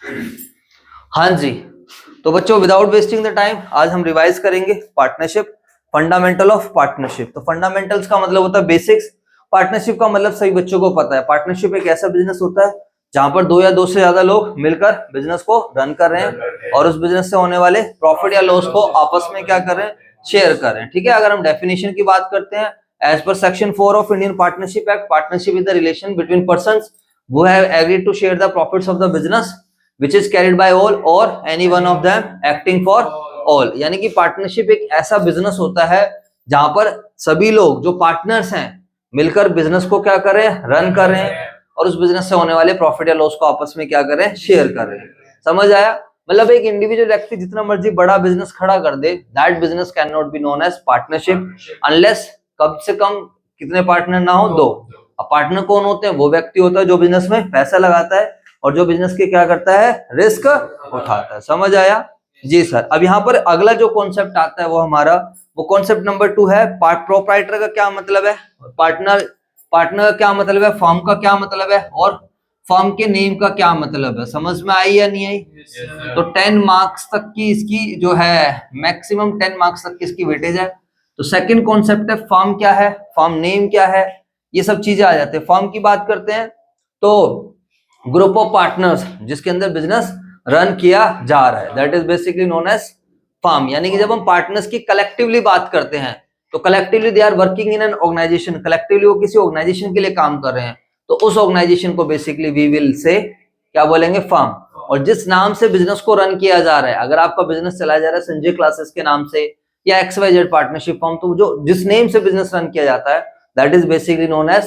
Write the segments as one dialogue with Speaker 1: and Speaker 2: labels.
Speaker 1: हाँ जी, तो बच्चों विदाउट वेस्टिंग द टाइम आज हम रिवाइज करेंगे पार्टनरशिप, फंडामेंटल ऑफ पार्टनरशिप। तो फंडामेंटल्स का मतलब होता है बेसिक्स, पार्टनरशिप का मतलब सभी बच्चों को पता है। पार्टनरशिप एक ऐसा बिजनेस होता है जहां पर दो या दो से ज्यादा लोग मिलकर बिजनेस को रन कर रहे हैं और उस बिजनेस से होने वाले प्रॉफिट या लॉस को आपस में क्या कर रहे हैं, शेयर कर रहे हैं। ठीक है, अगर हम डेफिनेशन की बात करते हैं, as per section 4 of Indian partnership act, partnership is the relation between persons who have agreed to share the profits of the business which is carried by all or any one of them acting for all। यानी कि partnership एक ऐसा business होता है जहां पर सभी लोग जो पार्टनर्स हैं मिलकर बिजनेस को क्या कर रहे हैं, रन कर रहे हैं और उस बिजनेस से होने वाले प्रॉफिट या लॉस को आपस में क्या कर रहे हैं, शेयर कर रहे हैं। समझ आया? मतलब एक इंडिविजुअल व्यक्ति जितना मर्जी बड़ा बिजनेस खड़ा कर दे, that business can not be known as partnership unless कम से कम कितने पार्टनर ना हो, दो। अब पार्टनर कौन होते हैं? वो व्यक्ति होता है जो बिजनेस में पैसा लगाता है और जो बिजनेस के क्या करता है, रिस्क उठाता है। समझ आया जी सर? अब यहाँ पर अगला जो कॉन्सेप्ट आता है वो हमारा वो कॉन्सेप्ट नंबर 2 है। प्रोप्राइटर का क्या मतलब है, पार्टनर का क्या मतलब है, फर्म का क्या मतलब है और फर्म के नेम का क्या मतलब है। समझ में आई या नहीं आई? तो 10 मार्क्स तक की इसकी जो है मैक्सिमम 10 मार्क्स तक की इसकी वेटेज है। तो सेकंड कॉन्सेप्ट है फर्म क्या है, फर्म नेम क्या है, ये सब चीजें आ जाते हैं। फर्म की बात करते हैं तो ग्रुप ऑफ पार्टनर्स जिसके अंदर बिजनेस रन किया जा रहा है, that is basically known as firm. यानी कि जब हम पार्टनर्स की कलेक्टिवली बात करते हैं तो collectively they are working in an organisation, collectively वो किसी ऑर्गेनाइजेशन के लिए काम कर रहे हैं, तो उस ऑर्गेनाइजेशन को बेसिकली वी विल से क्या बोलेंगे, फर्म। और जिस नाम से बिजनेस को रन किया जा रहा है, अगर आपका बिजनेस चलाया जा रहा है संजय क्लासेस के नाम से या XYZ पार्टनरशिप फर्म, तो जो जिस नेम से बिजनेस रन किया जाता है that is basically known as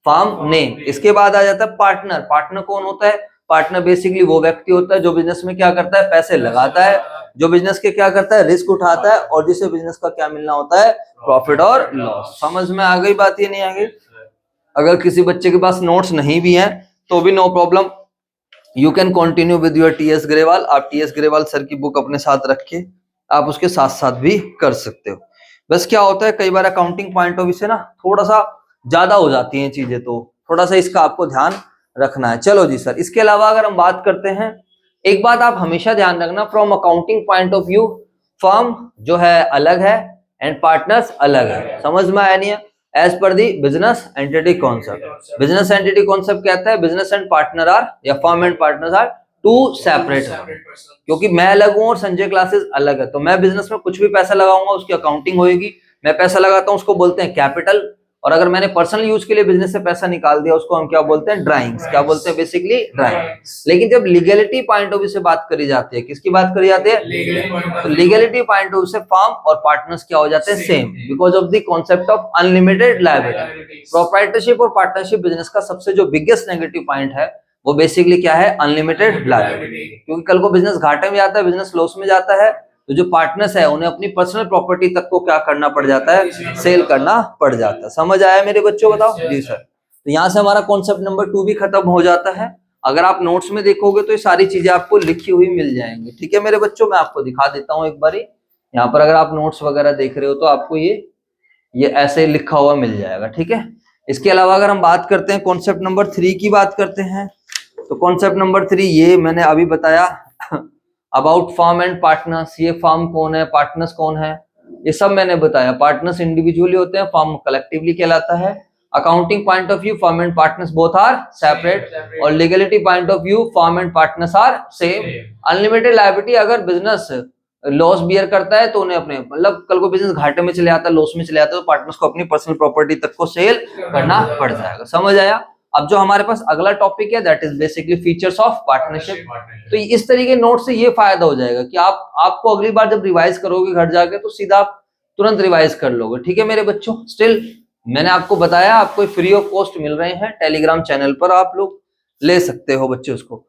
Speaker 1: firm name. इसके बाद आ जाता है पार्टनर। पार्टनर कौन होता है? पार्टनर बेसिकली वो व्यक्ति होता है जो बिजनेस में क्या करता है, पैसे लगाता है, जो बिजनेस के क्या करता है, रिस्क उठाता है और जिसे बिजनेस का क्या मिलना होता है, प्रॉफिट और लॉस। समझ में आ गई बात? ये नहीं आ गई? अगर किसी बच्चे के पास नोट्स नहीं भी हैं तो भी no problem, you can continue with your TS Grewal. आप TS ग्रेवाल सर की बुक अपने साथ रख के आप उसके साथ साथ भी कर सकते हो। बस क्या होता है कई बार अकाउंटिंग पॉइंट ऑफ व्यू से ना थोड़ा सा ज्यादा हो जाती हैं चीजें, तो थोड़ा सा इसका आपको ध्यान रखना है। चलो जी सर, इसके अलावा अगर हम बात करते हैं, एक बात आप हमेशा ध्यान रखना, from accounting point of view firm जो है अलग है एंड पार्टनर्स अलग है। समझ में आया नहीं है? एज पर the business entity concept, business entity concept कहता है बिजनेस एंड पार्टनर आर या firm and partners are two separate, क्योंकि मैं अलग हूं और संजय क्लासेस अलग है, तो मैं बिजनेस में कुछ भी पैसा लगाऊंगा उसकी अकाउंटिंग होगी। मैं पैसा लगाता हूं उसको बोलते हैं कैपिटल, और अगर मैंने पर्सनल यूज के लिए बिजनेस से पैसा निकाल दिया उसको हम क्या बोलते हैं, ड्राइंग्स। क्या बोलते हैं? Basically drawings. लेकिन जब लीगलिटी पॉइंट ऑफ व्यू से बात करी जाती है, किसकी बात करी जाती है, तो लीगलिटी पॉइंट ऑफ व्यू से फर्म और पार्टनर्स क्या हो जाते हैं, same, because of the concept of unlimited liability. Proprietorship और पार्टनरशिप बिजनेस का सबसे जो बिगेस्ट नेगेटिव पॉइंट है वो बेसिकली क्या है, अनलिमिटेड लायबिलिटी। क्योंकि कल को बिजनेस घाटे में जाता है, बिजनेस लॉस में जाता है, तो जो पार्टनर्स है उन्हें अपनी पर्सनल प्रॉपर्टी तक को क्या करना पड़ जाता है, सेल करना पड़ जाता है। समझ आया मेरे बच्चों? बताओ जी सर। तो यहाँ से हमारा कॉन्सेप्ट नंबर 2 भी खत्म हो जाता है। अगर आप नोट्स में देखोगे तो ये सारी चीजें आपको लिखी हुई मिल जाएंगी। ठीक है मेरे बच्चों, मैं आपको दिखा देता हूँ एक बारी। यहाँ पर अगर आप नोट्स वगैरह देख रहे हो तो आपको ये ऐसे लिखा हुआ मिल जाएगा। ठीक है, इसके अलावा अगर हम बात करते हैं कॉन्सेप्ट नंबर 3 की बात करते हैं, तो कॉन्सेप्ट नंबर 3 ये मैंने अभी बताया अबाउट फर्म एंड पार्टनर्स। ये फर्म कौन है, पार्टनर्स कौन है, ये सब मैंने बताया। पार्टनर्स इंडिविजुअली होते हैं, फर्म कलेक्टिवली कहलाता है। Accounting point of view firm and partners both are separate, और legality point of view firm and partners are same. Unlimited liability, अगर बिजनेस लॉस बियर करता है तो उन्हें अपने मतलब कल को बिजनेस घाटे में चले आता है, लॉस में चले आता है, तो पार्टनर्स को अपनी पर्सनल प्रॉपर्टी तक को सेल करना पड़ जाएगा। समझ आया? अब जो हमारे पास अगला टॉपिक है that is basically features of partnership. तो इस तरीके नोट से ये फायदा हो जाएगा कि आपको अगली बार जब रिवाइज करोगे घर जाके तो सीधा आप तुरंत रिवाइज कर लोगे। ठीक है मेरे बच्चों? स्टिल मैंने आपको बताया आपको फ्री ऑफ कॉस्ट मिल रहे हैं टेलीग्राम चैनल पर, आप लोग ले सकते हो बच्चे उसको।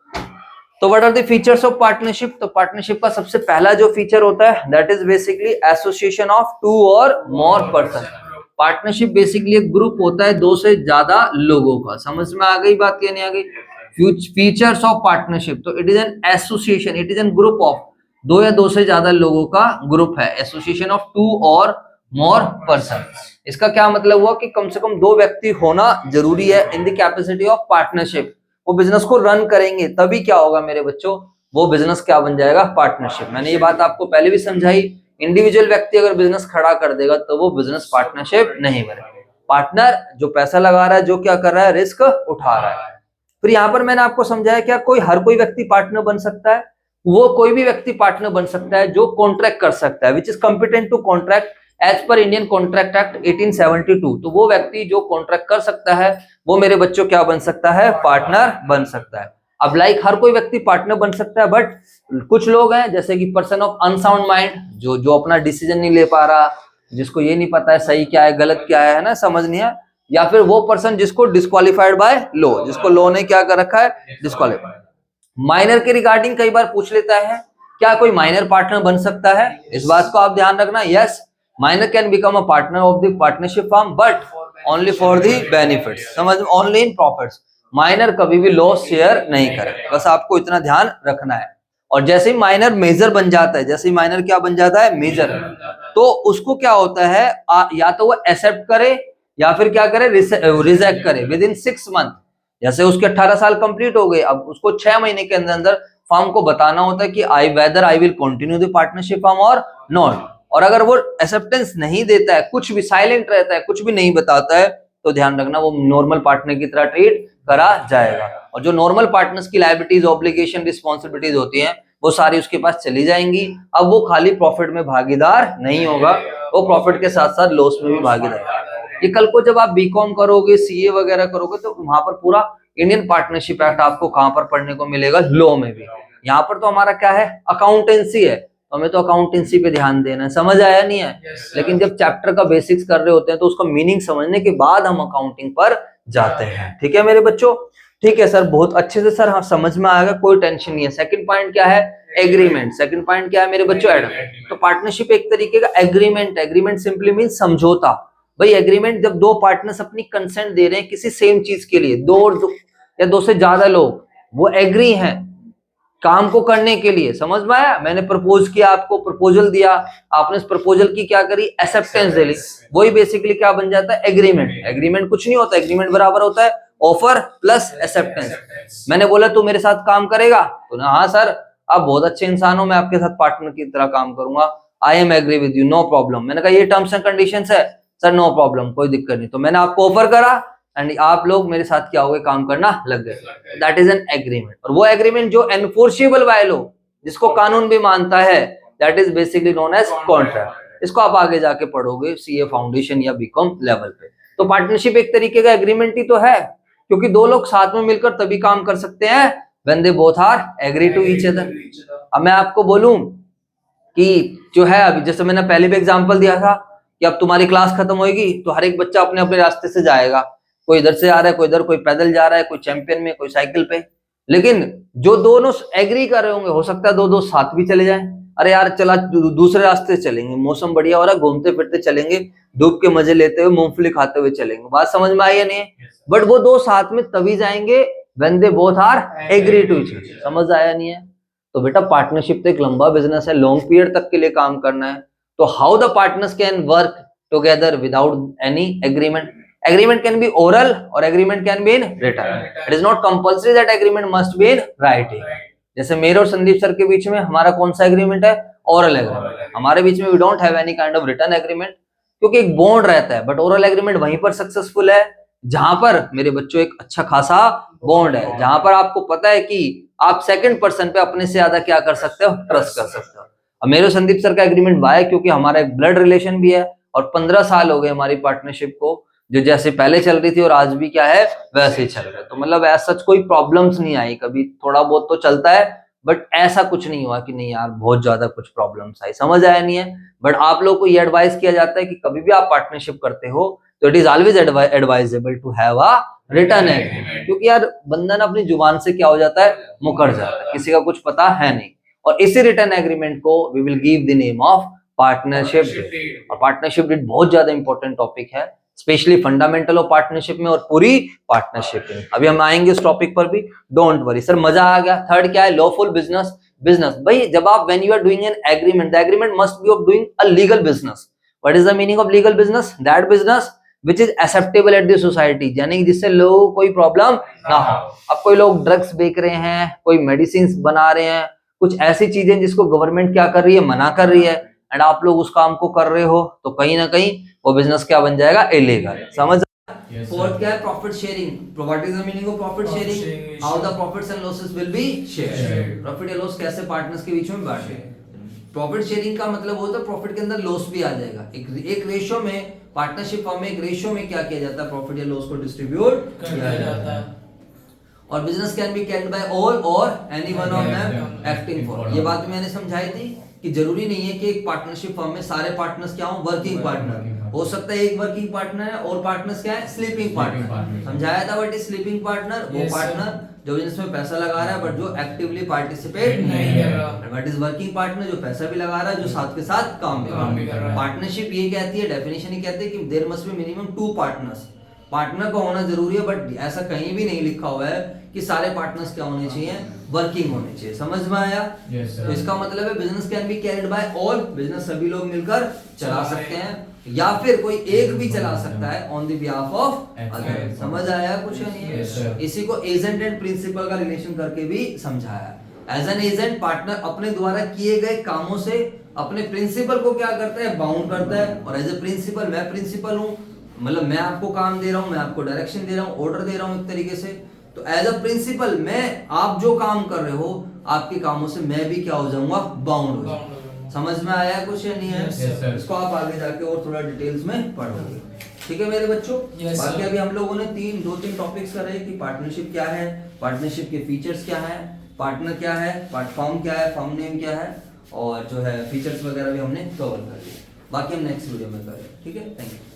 Speaker 1: तो what are the features of partnership? तो पार्टनरशिप का सबसे पहला जो फीचर होता है that is basically association of 2 और मोर पर्सन। पार्टनरशिप बेसिकली एक ग्रुप होता है 2 से ज्यादा लोगों का। समझ में आ गई बात या नहीं आ गई? फीचर्स ऑफ पार्टनरशिप, तो it is an association, it is an group of 2 या 2 से ज्यादा लोगों का ग्रुप है। एसोसिएशन ऑफ 2 और मोर पर्सन, इसका क्या मतलब हुआ कि कम से कम 2 व्यक्ति होना जरूरी है in the capacity of partnership. वो बिजनेस को रन करेंगे, तभी क्या होगा मेरे बच्चों, वो बिजनेस क्या बन जाएगा, पार्टनरशिप। मैंने ये बात आपको पहले भी समझाई, इंडिविजुअल व्यक्ति अगर बिजनेस खड़ा कर देगा तो वो बिजनेस पार्टनरशिप नहीं बनेगा। पार्टनर जो पैसा लगा रहा है, जो क्या कर रहा है, रिस्क उठा रहा है। फिर यहाँ पर मैंने आपको समझाया क्या हर कोई व्यक्ति पार्टनर बन सकता है, वो कोई भी व्यक्ति पार्टनर बन सकता है जो कॉन्ट्रैक्ट कर सकता है, which is competent to contract as per Indian contract act 1872। तो वो व्यक्ति जो कॉन्ट्रैक्ट कर सकता है वो मेरे बच्चों क्या बन सकता है, पार्टनर बन सकता है। अब हर कोई व्यक्ति पार्टनर बन सकता है, बट कुछ लोग हैं जैसे कि पर्सन ऑफ अनसाउंड माइंड, जो अपना डिसीजन नहीं ले पा रहा, जिसको ये नहीं पता है सही क्या है गलत क्या है ना, समझ नहीं है, या फिर वो पर्सन जिसको डिस्क्वालिफाइड बाय लॉ, जिसको लॉ ने क्या कर रखा है, डिस्क्वालिफाइड। माइनर के रिगार्डिंग कई बार पूछ लेता है, क्या कोई माइनर पार्टनर बन सकता है, इस बात को आप ध्यान रखना। Yes, minor can become a partner of the partnership firm but only for the benefits, समझ, ओनली इन प्रॉफिट्स। माइनर कभी भी लॉस शेयर नहीं करे, बस आपको इतना ध्यान रखना है। और जैसे ही माइनर मेजर बन जाता है, जैसे ही माइनर क्या बन जाता है, मेजर, तो उसको क्या होता है, या तो वो एक्सेप्ट करे या फिर क्या करे, रिजेक्ट करे विद इन 6 मंथ। जैसे उसके 18 साल कंप्लीट हो गए, अब उसको 6 महीने के अंदर अंदर फर्म को बताना होता है कि whether I will continue the partnership firm और नॉट। और अगर वो एक्सेप्टेंस नहीं देता है, कुछ भी साइलेंट रहता है, कुछ भी नहीं बताता है, तो ध्यान रखना वो नॉर्मल पार्टनर की तरह ट्रीट करा जाएगा। और जो नॉर्मल पार्टनर्स की लायबिलिटीज, ऑब्लिगेशन, रिस्पॉन्सिबिलिटीज होती हैं वो सारी उसके पास चली जाएंगी। अब वो खाली प्रॉफिट में भागीदार नहीं होगा, वो प्रॉफिट के साथ साथ लॉस में भी भागीदार। ये कल को जब आप बीकॉम करोगे, सीए वगैरह करोगे, तो वहां पर पूरा इंडियन पार्टनरशिप एक्ट आपको कहां पर पढ़ने को मिलेगा, लॉ में भी। यहाँ पर तो हमारा क्या है, अकाउंटेंसी है, तो हमें तो अकाउंटेंसी पे ध्यान देना है, समझ आया नहीं है? लेकिन जब चैप्टर का बेसिक्स कर रहे होते हैं तो उसका मीनिंग समझने के बाद हम अकाउंटिंग पर जाते हैं। ठीक है मेरे बच्चों? ठीक है सर, बहुत अच्छे से सर, हाँ समझ में आएगा, कोई टेंशन नहीं है। सेकंड पॉइंट क्या है, एग्रीमेंट। सेकंड पॉइंट क्या है मेरे बच्चों, तो पार्टनरशिप एक तरीके का एग्रीमेंट। एग्रीमेंट सिंपली मीन समझौता। भाई एग्रीमेंट जब दो पार्टनर्स अपनी कंसेंट दे रहे हैं किसी सेम चीज के लिए, दो या दो से ज्यादा लोग वो एग्री हैं काम को करने के लिए, समझ में आया? मैंने प्रपोज किया, आपको प्रपोजल दिया, आपने उस प्रपोजल की क्या करी, एक्सेप्टेंस दे ली, वही बेसिकली क्या बन जाता है, एग्रीमेंट। एग्रीमेंट कुछ नहीं होता, एग्रीमेंट बराबर होता है ऑफर प्लस एक्सेप्टेंस। मैंने बोला तू मेरे साथ काम करेगा, तो ना हाँ सर आप बहुत अच्छे इंसान हो, मैं आपके साथ पार्टनर की तरह काम करूंगा, I am agree with you, no problem. मैंने कहा ये टर्म्स एंड कंडीशंस है, सर नो प्रॉब्लम, कोई दिक्कत नहीं। तो मैंने आपको ऑफर करा एंड आप लोग मेरे साथ क्या हो गए, काम करना लग गए, दैट इज एन एग्रीमेंट। और वो एग्रीमेंट जो एनफोर्सेबल बाय लॉ, जिसको कानून भी मानता है, that is basically known as contract. इसको आप आगे जाके पढ़ोगे सीए फाउंडेशन या बीकॉम लेवल पे। तो पार्टनरशिप एक तरीके का एग्रीमेंट ही तो है, क्योंकि दो लोग साथ में मिलकर तभी काम कर सकते हैं when they both are agree to each other. अब मैं आपको बोलूं कि जो है, अभी जैसे मैंने पहले भी एग्जांपल दिया था कि अब तुम्हारी क्लास खत्म होगी तो हर एक बच्चा अपने अपने रास्ते से जाएगा, कोई इधर से आ रहा है, कोई इधर, कोई पैदल जा रहा है, कोई चैंपियन में, कोई साइकिल पे। लेकिन जो दोनों एग्री कर रहे होंगे, हो सकता है दो दो साथ भी चले जाएं, अरे यार चला दूसरे रास्ते से चलेंगे, मौसम बढ़िया हो रहा है, घूमते फिरते चलेंगे, धूप के मजे लेते हुए, मूंगफली खाते हुए चलेंगे। बात समझ में आई है नहीं? बट वो दो साथ में तभी जाएंगे when they both are agree to each other. समझ आया नहीं है? तो बेटा पार्टनरशिप तो एक लंबा बिजनेस है, लॉन्ग पीरियड तक के लिए काम करना है। तो how the partners can work together without any agreement? Agreement can be oral or agreement can be in written. It is not compulsory that agreement must be in writing. जैसे मेरे और संदीप सर के बीच में हमारा कौन सा एग्रीमेंट है? Oral agreement. हमारे बीच में we don't have any kind of written agreement, क्योंकि एक बॉन्ड रहता है। बट ओरल एग्रीमेंट वहीं पर सक्सेसफुल है जहां पर मेरे बच्चों एक अच्छा खासा बॉन्ड है, जहां पर आपको पता है कि आप सेकंड पर्सन पे अपने से ज्यादा क्या कर सकते हो, ट्रस्ट कर सकते हो। अब मेरे और संदीप सर का एग्रीमेंट वाया क्योंकि हमारा एक ब्लड रिलेशन भी है और 15 साल हो गए हमारी पार्टनरशिप को, जो जैसे पहले चल रही थी और आज भी क्या है वैसे ही चल रहा है। तो मतलब ऐसा कोई प्रॉब्लम्स नहीं आई कभी, थोड़ा बहुत तो चलता है बट ऐसा कुछ नहीं हुआ कि नहीं यार बहुत ज्यादा कुछ प्रॉब्लम्स आई। समझ आया नहीं है? बट आप लोगों को ये एडवाइस किया जाता है कि कभी भी आप पार्टनरशिप करते हो तो it is always advisable to have a written agreement, क्योंकि यार बंधन अपनी जुबान से क्या हो जाता है, मुकर जाता है, किसी का कुछ पता है नहीं। और इसी रिटन एग्रीमेंट को we will give the name of partnership deed. और पार्टनरशिप डीड बहुत ज्यादा इंपॉर्टेंट टॉपिक है, स्पेशली फंडामेंटल ऑफ पार्टनरशिप में और पूरी पार्टनरशिप में। अभी हम आएंगे इस टॉपिक पर भी, डोंट वरी। सर मजा आ गया। थर्ड क्या है, लॉफुल बिजनेस। बिजनेस भाई जब आप when you are doing an agreement, the agreement must be of doing a legal business. What is the meaning of legal business? That business which is acceptable at the society, यानी जिससे लोगों को कोई problem ना हो। अब कोई लोग ड्रग्स बेच रहे हैं, कोई मेडिसिन बना रहे हैं, कुछ ऐसी चीजें जिसको गवर्नमेंट क्या कर रही है, मना कर रही है, एंड आप लोग उस काम को कर रहे हो, तो कहीं ना कहीं वो बिजनेस क्या बन जाएगा, इलीगल। समझ? फोर्थ क्या है, profit sharing. What is the meaning of profit sharing? How the profits and losses will be shared. Profit या लॉस कैसे पार्टनर्स के बीच में बांटे। प्रॉफिट शेयरिंग का मतलब होता है प्रॉफिट के अंदर लॉस भी आ जाएगा। एक रेशियो में, पार्टनरशिप फॉर्म में एक रेशियो में क्या किया जाता है, प्रॉफिट या लॉस को डिस्ट्रीब्यूट किया जाता है। और business can be carried by all और any one of them acting for. ये बात मैंने समझाई थी कि जरूरी नहीं है कि एक पार्टनरशिप फर्म में सारे पार्टनर्स क्या हो, वर्किंग पार्टनर। हो सकता है एक वर्किंग पार्टनर है और पार्टनर्स क्या है, स्लीपिंग पार्टनर। समझाया था व्हाट इज स्लीपिंग पार्टनर? वो पार्टनर जो बिजनेस में पैसा लगा रहा है बट जो एक्टिवली पार्टिसिपेट नहीं कर रहा। What is working partner? जो पैसा भी लगा रहा है, जो साथ के साथ काम भी कर रहा है। पार्टनरशिप ये कहती है, डेफिनेशन ही कहती है कि there must be minimum 2 partners. Partner का होना जरूरी है, बट ऐसा कहीं भी नहीं लिखा हुआ है कि सारे पार्टनर्स क्या होने चाहिए, वर्किंग होने चाहिए। समझ में आया? तो इसका मतलब है business can be carried by all, business सभी लोग मिलकर चला सकते हैं, या फिर कोई एक भी चला सकता है on the behalf of other. समझ आया कुछ नहीं है? इसी को एजेंट एंड प्रिंसिपल का रिलेशन करके भी समझाया। एज एन एजेंट, पार्टनर अपने द्वारा किए गए कामों से अपने प्रिंसिपल को क्या करता है, बाउंड करता है। और एज ए प्रिंसिपल, मैं प्रिंसिपल हूँ, मतलब मैं आपको काम दे रहा हूँ, मैं आपको डायरेक्शन दे रहा हूँ, ऑर्डर दे रहा हूँ एक तरीके से। तो एज अ प्रिंसिपल मैं, आप जो काम कर रहे हो, आपके कामों से मैं भी क्या हो जाऊंगा, बाउंड हो जाऊंगा। समझ में आया कुछ या नहीं है? इसको आप आगे जाके और थोड़ा डिटेल्स में पढ़ोगे। ठीक है मेरे बच्चों? बाकी अभी हम लोगों ने 2-3 टॉपिक्स करे कि पार्टनरशिप क्या है, पार्टनरशिप के फीचर्स क्या है, पार्टनर क्या है, फर्म क्या है, फर्म नेम क्या है, और जो है फीचर्स वगैरह भी हमने कवर कर लिए। बाकी हम नेक्स्ट वीडियो में करें। ठीक है, थैंक यू।